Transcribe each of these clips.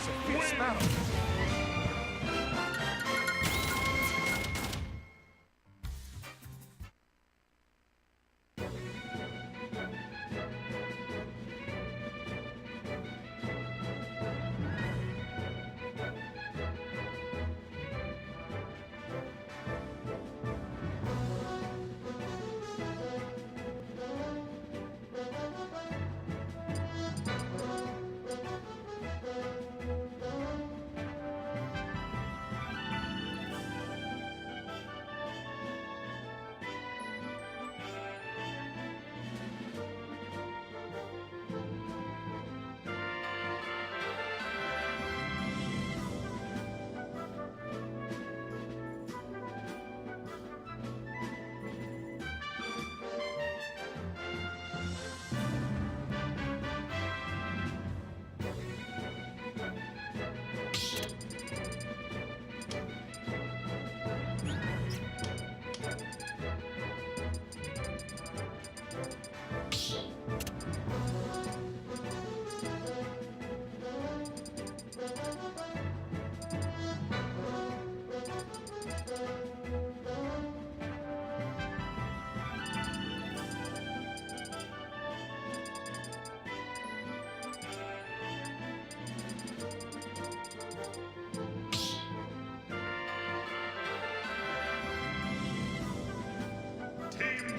is a fierce battle.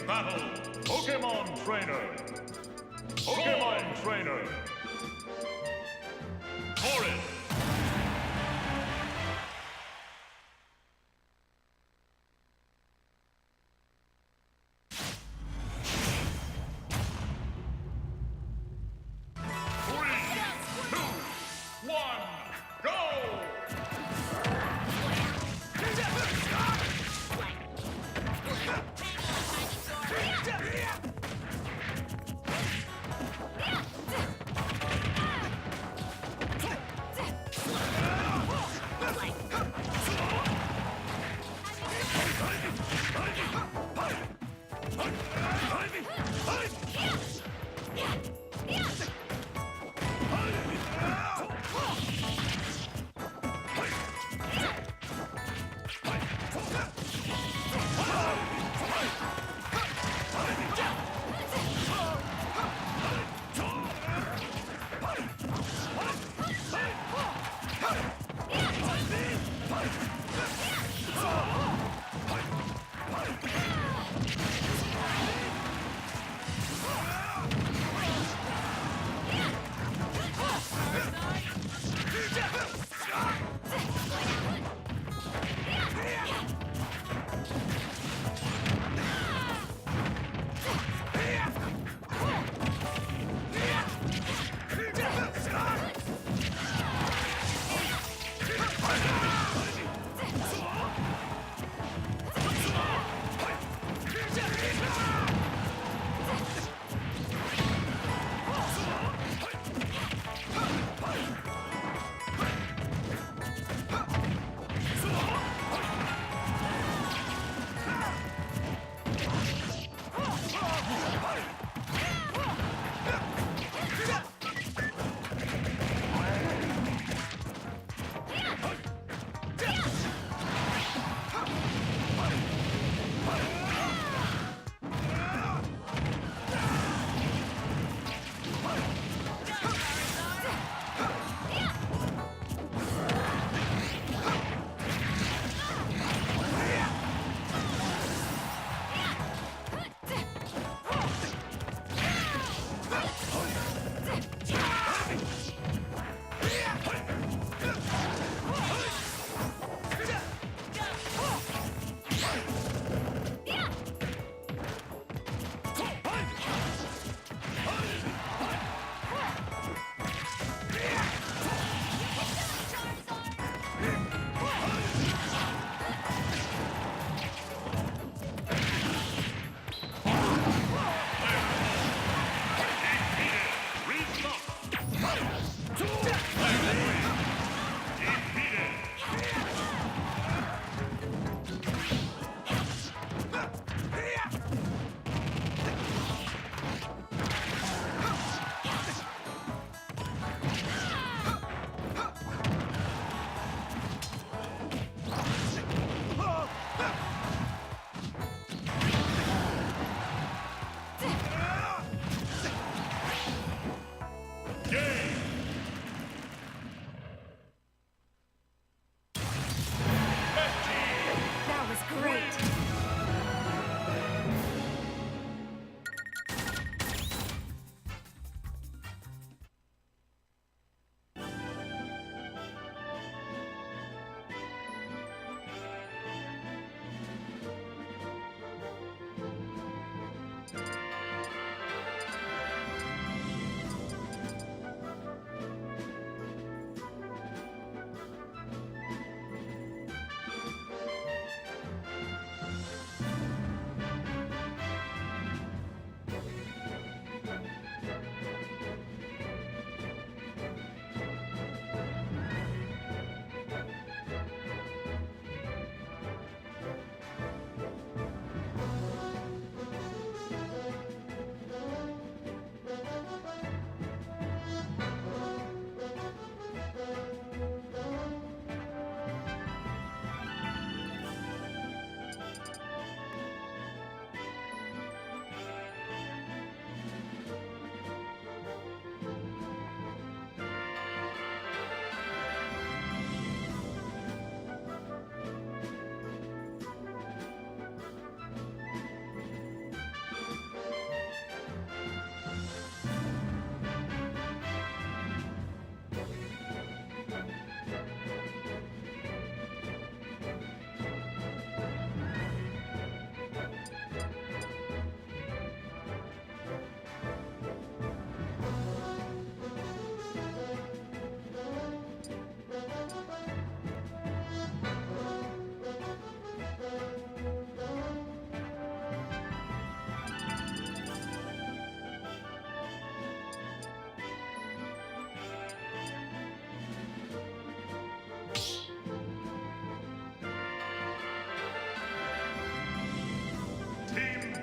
Battle! Pokemon Trainer! Pokemon Trainer! Orin!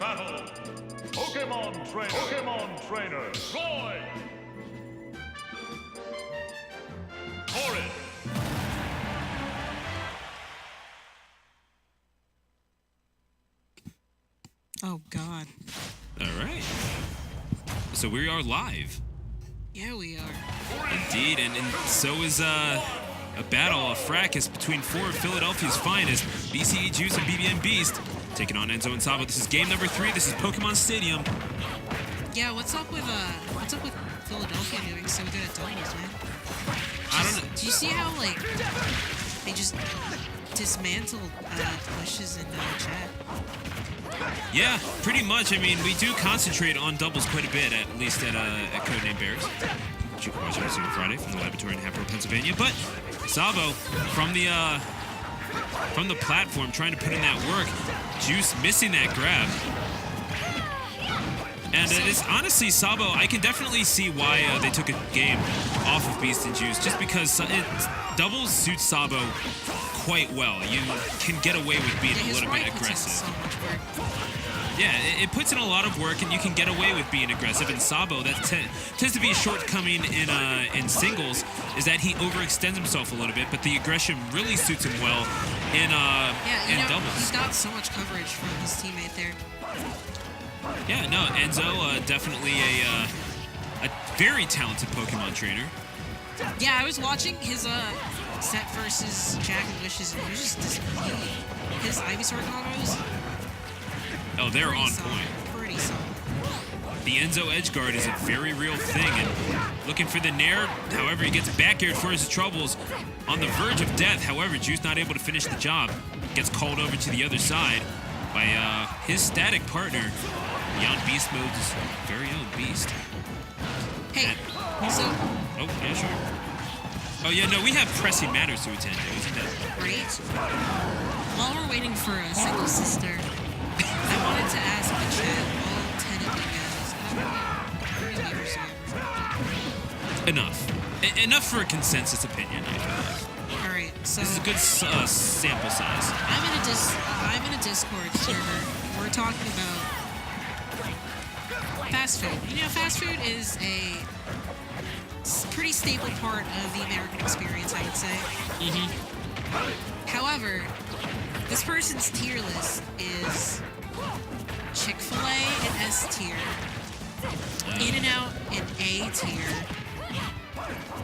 battle. Pokemon Trainer. Pokemon Trainer. Roy. Horrid. Oh, God. All right. So we are live. Yeah, we are. Indeed, and so is a battle, a fracas between four of Philadelphia's finest, BCE Juice and BBM Beast, taking on Enzo and Sabo. This is game number 3. This is Pokemon Stadium. Yeah, what's up with Philadelphia doing so good at doubles, man? I don't know. Do you see how like they just dismantled Wishes in chat? Yeah, pretty much. I mean, we do concentrate on doubles quite a bit, at least at Codename Bears, which you can watch every single Friday from the laboratory in Hatboro, Pennsylvania. But Sabo, from the platform, trying to put in that work. Juice missing that grab. And it is honestly, Sabo, I can definitely see why they took a game off of Beast and Juice, just because doubles suits Sabo quite well. You can get away with being a little bit aggressive. Yeah, it puts in a lot of work, and you can get away with being aggressive. And Sabo, that tends to be a shortcoming in singles, is that he overextends himself a little bit, but the aggression really suits him well in doubles. He's got so much coverage from his teammate there. Yeah, no, Enzo, definitely a very talented Pokemon trainer. Yeah, I was watching his set versus Jack and Wishes, and he was just disappointing. His Ivysaur combos. Oh, they're on point. Pretty solid. The Enzo edge guard is a very real thing, and looking for the Nair. However, he gets back aired for his troubles. On the verge of death, however, Juice not able to finish the job. Gets called over to the other side by his static partner, Beyond Beast Mode's very own Beast. Hey, so... Oh, yeah, sure. Oh, yeah, no, we have pressing matters to attend to, isn't that? Right? While we're waiting for a single sister, I wanted to ask the chat, all 10 of you guys, how many viewers do you have? Enough. Enough for a consensus opinion, I feel like. Alright, so... This is a good sample size. I'm in a Discord server. We're talking about fast food. You know, fast food is a pretty staple part of the American experience, I would say. Mm-hmm. However, this person's tier list is Chick-fil-A in S tier, In-N-Out in A tier,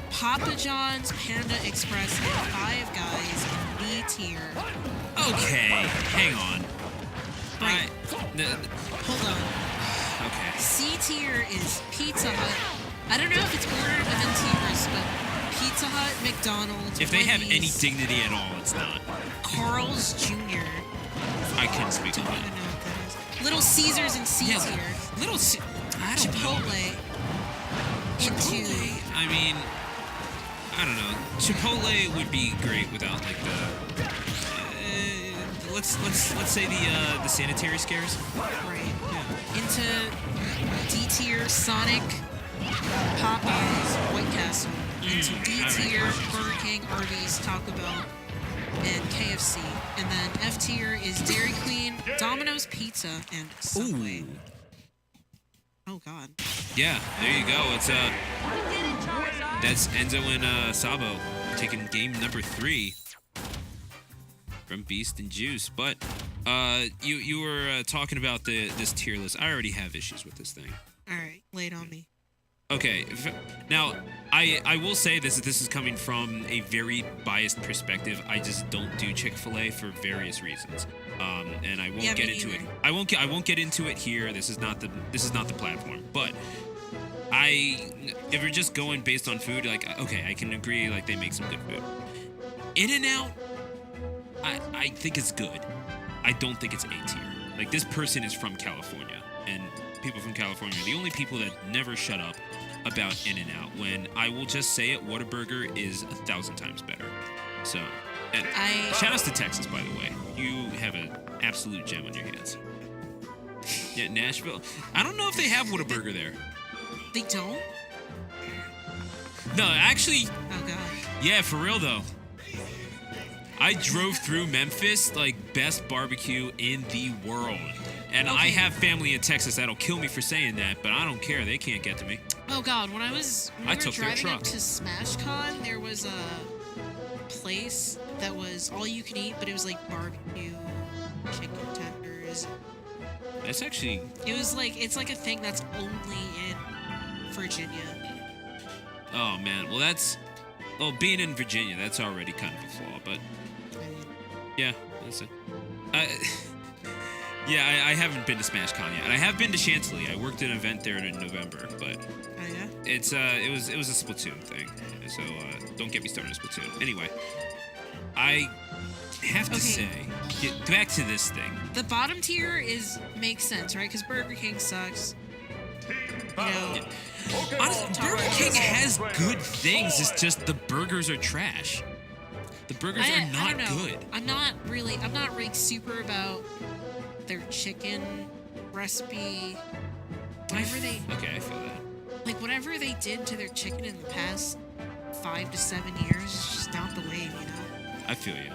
Papa John's, Panda Express, and Five Guys in B tier. Okay, hang on. Right. Hold on. Okay. C tier is Pizza Hut. I don't know if it's ordered within tiers, but Pizza Hut, McDonald's, If they have any Wendy's, dignity at all, it's not. Carl's Jr. I can't speak to Don't that. even know what that is. Little Caesars in C tier. I don't Chipotle know. into... I mean, I don't know. Chipotle would be great without like the. Let's say the sanitary scares. Right. Into D tier, Sonic, Popeyes, White Castle. Into B tier, Burger King, Arby's, Taco Bell, and KFC. And then F tier is Dairy Queen, Domino's Pizza, and Subway. Ooh. Oh God. Yeah, there you go. It's that's Enzo and Sabo taking game number 3 from Beast and Juice. But you were talking about this tier list. I already have issues with this thing. All right, lay it on me. Okay, now I will say this is coming from a very biased perspective. I just don't do Chick-fil-A for various reasons, and I won't get into it. I won't get into it here. This is not the platform. But if you're just going based on food, like okay, I can agree. Like they make some good food. In-N-Out, I think it's good. I don't think it's A tier. Like this person is from California, and people from California are the only people that never shut up about In-N-Out, when I will just say it, Whataburger is 1,000 times better. So, and shout outs to Texas, by the way. You have an absolute gem on your hands. Yeah, Nashville. I don't know if they have Whataburger there. They don't? No, actually. Oh God. Yeah, for real though. I drove through Memphis, like best barbecue in the world. And I Okay. have family in Texas that'll kill me for saying that, but I don't care. They can't get to me. Oh God, when we were took their driving up truck. to SmashCon, there was a place that was all you can eat, but it was like barbecue, chicken tenders. That's actually... It was like, it's like a thing that's only in Virginia. Oh, man. Well, that's... Well, being in Virginia, that's already kind of a flaw, but... I mean, Yeah, that's it. Yeah, I haven't been to SmashCon yet. And I have been to Chantilly. I worked at an event there in November, but... oh yeah? It was a Splatoon thing, so don't get me started on Splatoon. Anyway, I have to Okay. say, get back to this thing. The bottom tier makes sense, right? Because Burger King sucks. You know, Honestly, Burger King has good things. It's just the burgers are trash. The burgers are I not don't know. good. I'm not really super about their chicken recipe. Whatever they Okay, I feel that. like, whatever they did to their chicken in the past 5 to 7 years is just not the wave, you know. I feel you.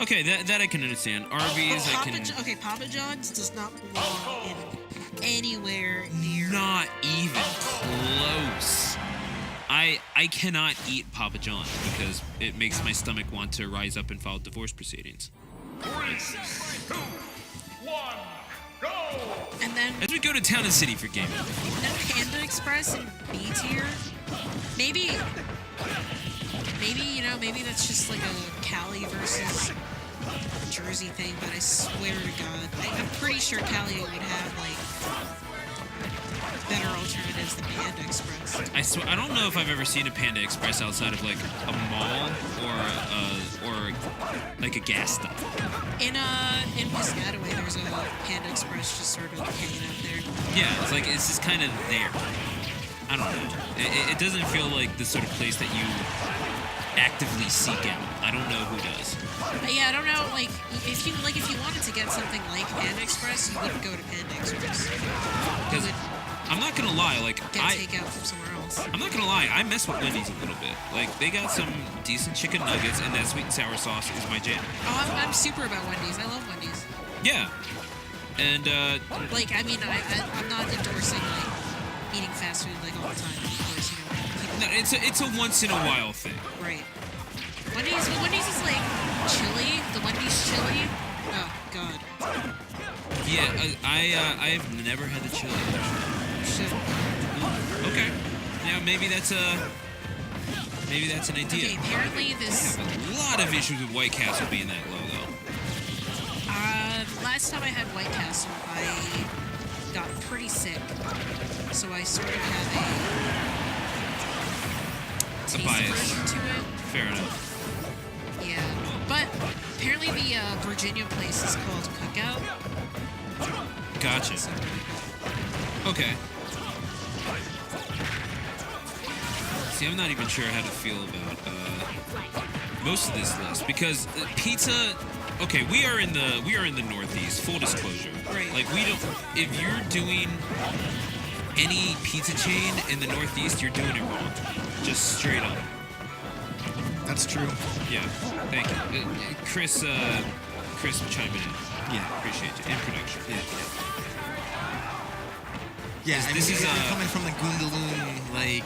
Okay, that I can understand. Arby's, I can. Papa John's does not belong in anywhere near. Not even close. I cannot eat Papa John's because it makes my stomach want to rise up and file divorce proceedings. 3, 2, 1, go! And then As we go to Town and City for gaming. Panda Express in B tier. Maybe maybe that's just like a Cali versus Jersey thing, but I swear to God, I'm pretty sure Cali would have like better alternatives than Panda Express. I don't know if I've ever seen a Panda Express outside of like a mall or like a gas stop. In Piscataway, there's a Panda Express just sort of hanging out there. Yeah, it's just kind of there. I don't know. It doesn't feel like the sort of place that you actively seek out. I don't know who does. Yeah, I don't know. Like if you wanted to get something like Panda Express, you wouldn't go to Panda Express. You Because would I'm not gonna lie, like get takeout from somewhere else. I'm not gonna lie, I mess with Wendy's a little bit. Like they got some decent chicken nuggets, and that sweet and sour sauce is my jam. Oh, I'm super about Wendy's. I love Wendy's. Yeah, and Like, I mean, I'm not endorsing like eating fast food like all the time. Of course, you know, people, no, it's a once in a while thing. right? Wendy's is like chili. The Wendy's chili. Oh God, Yeah, I've never had the chili. shit. Okay, yeah, maybe that's an idea. Okay, apparently I this. have a lot of issues with White Castle being that low, though. Last time I had White Castle, I got pretty sick, so I sort of have a taste bias. aversion to it. Fair enough. Yeah, but apparently the Virginia place is called Cookout. Gotcha. So, Okay. See, I'm not even sure how to feel about most of this list because pizza. Okay, we are in the Northeast. Full disclosure. Right. Like we don't. If you're doing any pizza chain in the Northeast, you're doing it wrong. Just straight up. That's true. Yeah. Thank you, Chris. Chris chiming in. Yeah. Appreciate you in production. Yeah, I This mean, is, you're coming from the Gundaloon, like,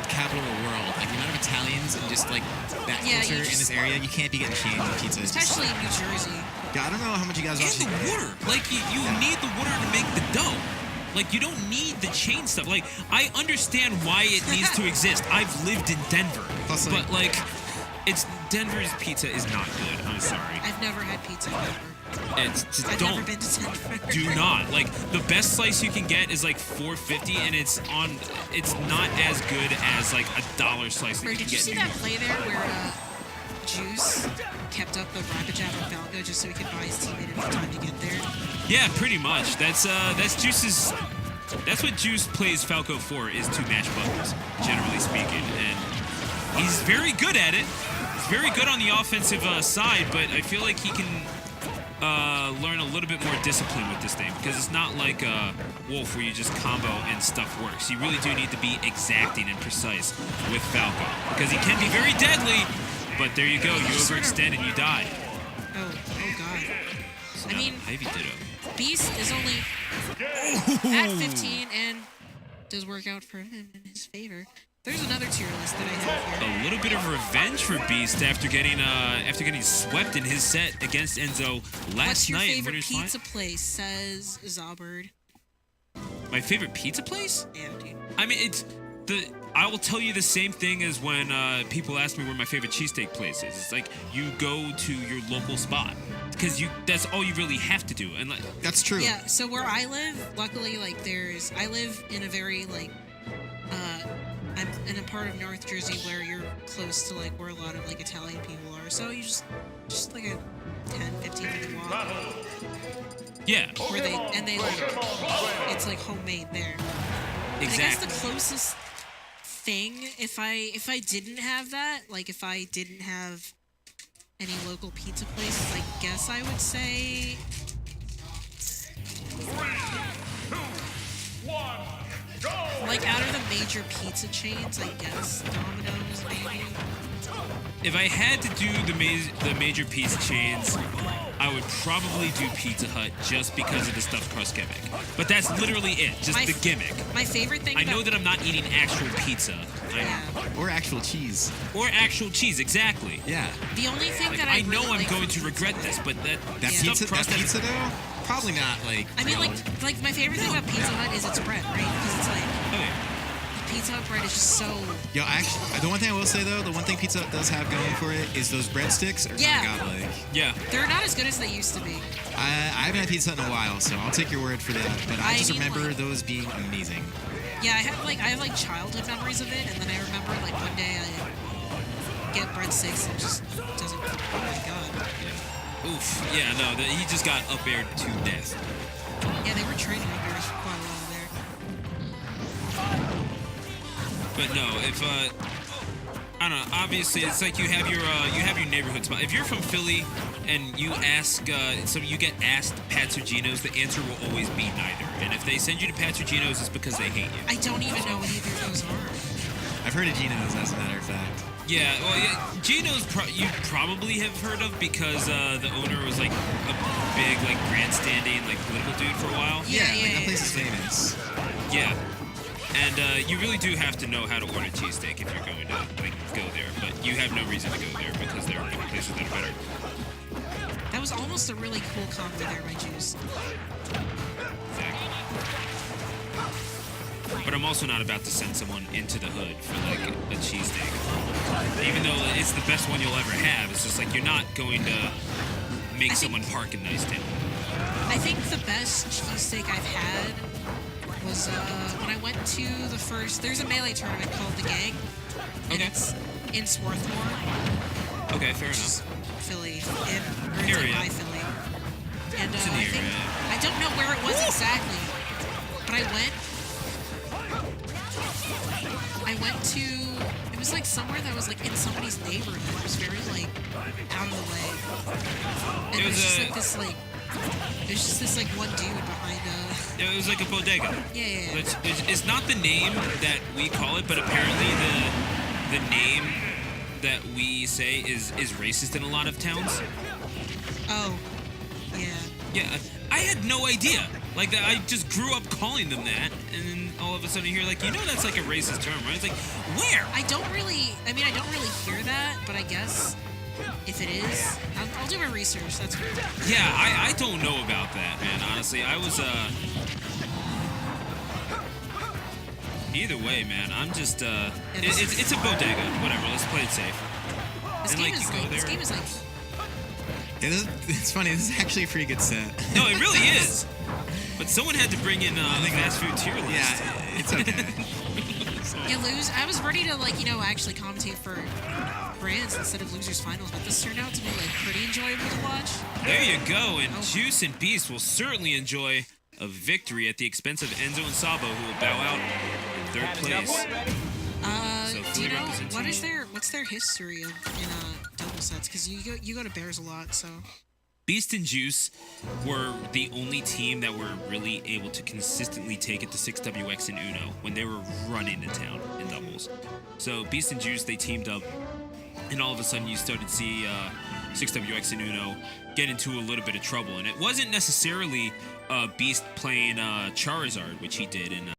capital of the world. Like, the amount of Italians and just, like, that Yeah, culture you in just- this area, you can't be getting chain pizza. It's just- especially in New Jersey. Yeah, I don't know how much you guys watch. And the water. Like, you need the water to make the dough. Like, you don't need the chain stuff. Like, I understand why it needs to exist. I've lived in Denver. Plus, like- But, like, Denver's pizza is not good. I'm sorry. I've never had pizza in Denver. It's just I've never don't. been to Denver. Do not. Like, the best slice you can get is, like, $4.50, and it's not as good as, like, $1 slice that Bro, you can did you get see in that New York. play there where Juice kept up the rapid jab of Falco just so he could buy his teammate enough time to get there? Yeah, pretty much. That's Juice's. That's what Juice plays Falco for, is to match buttons, generally speaking, and he's very good at it. He's very good on the offensive side, but I feel like he can learn a little bit more discipline with this thing, because it's not like Wolf where you just combo and stuff works. You really do need to be exacting and precise with Falco, because he can be very deadly, but there you go, you overextend and you die. Oh God. So I now mean, Ivy Ditto. Beast is only at 15 and does work out for him in his favor. There's another tier list that I have here. A little bit of revenge for Beast after getting swept in his set against Enzo last What's your night. in favorite Winners pizza place? Says Zabird. My favorite pizza place? Yeah, dude. I mean, I will tell you the same thing as when people ask me where my favorite cheesesteak place is. It's like you go to your local spot because that's all you really have to do. And like That's true. Yeah, so where I live, luckily, like I live in a very like, I'm in a part of North Jersey where you're close to like where a lot of like Italian people are. So you just like a 10, 15 minute walk. yeah, Where they like, it's like homemade there. And I guess exactly. the closest thing, if I didn't have that, like if I didn't have any local pizza places, I guess I would say 3, 2, 1, go! like out of the major pizza chains, I guess Domino's maybe. If I had to do the major pizza chains, I would probably do Pizza Hut just because of the stuffed crust gimmick. But that's literally it, just the gimmick. My favorite thing I about, know that I'm not eating actual pizza. yeah. Or actual cheese. Or actual cheese, exactly. Yeah. The only thing Like, that I I know really I'm like going from to regret this, but that That stuffed crust that pizza though, probably not like. I mean, you know, like my favorite thing about Pizza Hut is its bread, right? Because it's like Oh, yeah. Pizza Hut bread is just so. Yo, actually, the one thing I will say though, the one thing Pizza Hut does have going for it is those breadsticks are Yeah. godlike. Yeah. They're not as good as they used to be. I haven't had Pizza Hut in a while, so I'll take your word for that. But I I just mean, remember like- those being amazing. Yeah, I have like childhood memories of it, and then I remember like one day I get breadsticks and it just doesn't. Oh my god. Oof. Yeah, no, he just got up aired to death. Yeah, they were training up there for quite a while there. But no, if I don't know, obviously it's like you have your neighborhood spot. If you're from Philly and you ask you get asked Pat's or Geno's, the answer will always be neither. And if they send you to Pat's or Geno's, it's because they hate you. I don't even know what either of those are. I've heard of Geno's, as a matter of fact. Yeah, well, yeah, Geno's you probably have heard of because the owner was like a big like grandstanding like political dude for a while. Yeah, like, that yeah, place is famous. Yeah. And you really do have to know how to order cheesesteak if you're going to like go there. But you have no reason to go there because there are other places that are better. That was almost a really cool combo there by Juice. Exactly. But I'm also not about to send someone into the hood for like a cheesesteak. Even though it's the best one you'll ever have, it's just like you're not going to make someone park in Nicetown. I think the best cheesesteak I've had was when I went to the first. There's a melee tournament called the Gang. And Okay. it's in Swarthmore, Okay, fair which enough. is Philly, or it's Area. like by Philly. And It's in the I think area. I don't know where it was exactly, but I went to. It was like somewhere that was like in somebody's neighborhood. It was very like out of the way. And It it was was just a- like this like. There's just this like one dude behind It was like a bodega. yeah. It's not the name that we call it, but apparently the name that we say is racist in a lot of towns. Oh, yeah. Yeah, I had no idea. Like that, I just grew up calling them that, and then all of a sudden you hear like, that's like a racist term, right? It's like, where? I don't really hear that, but I guess if it is, I'll do my research. That's cool. Yeah, I don't know about that, man. Honestly, I was Either way, man, I'm just it's a bodega. Whatever. Let's play it safe. This And, game like, is you go like this there- game is like It's funny. This is actually a pretty good set. No, it really is. But someone had to bring in fast food tier list. Yeah, it's okay. you lose. I was ready to actually commentate for brands instead of losers finals, but this turned out to be like pretty enjoyable to watch. There you go, and Oh. Juice and Beast will certainly enjoy a victory at the expense of Enzo and Sabo, who will bow out in third place. So Do fully you know representing- what's their history in double sets? Because you go to Bears a lot, so Beast and Juice were the only team that were really able to consistently take it to 6WX and Uno when they were running to town in doubles. So Beast and Juice, they teamed up and all of a sudden you started to see 6WX and Uno get into a little bit of trouble. And it wasn't necessarily Beast playing Charizard, which he did in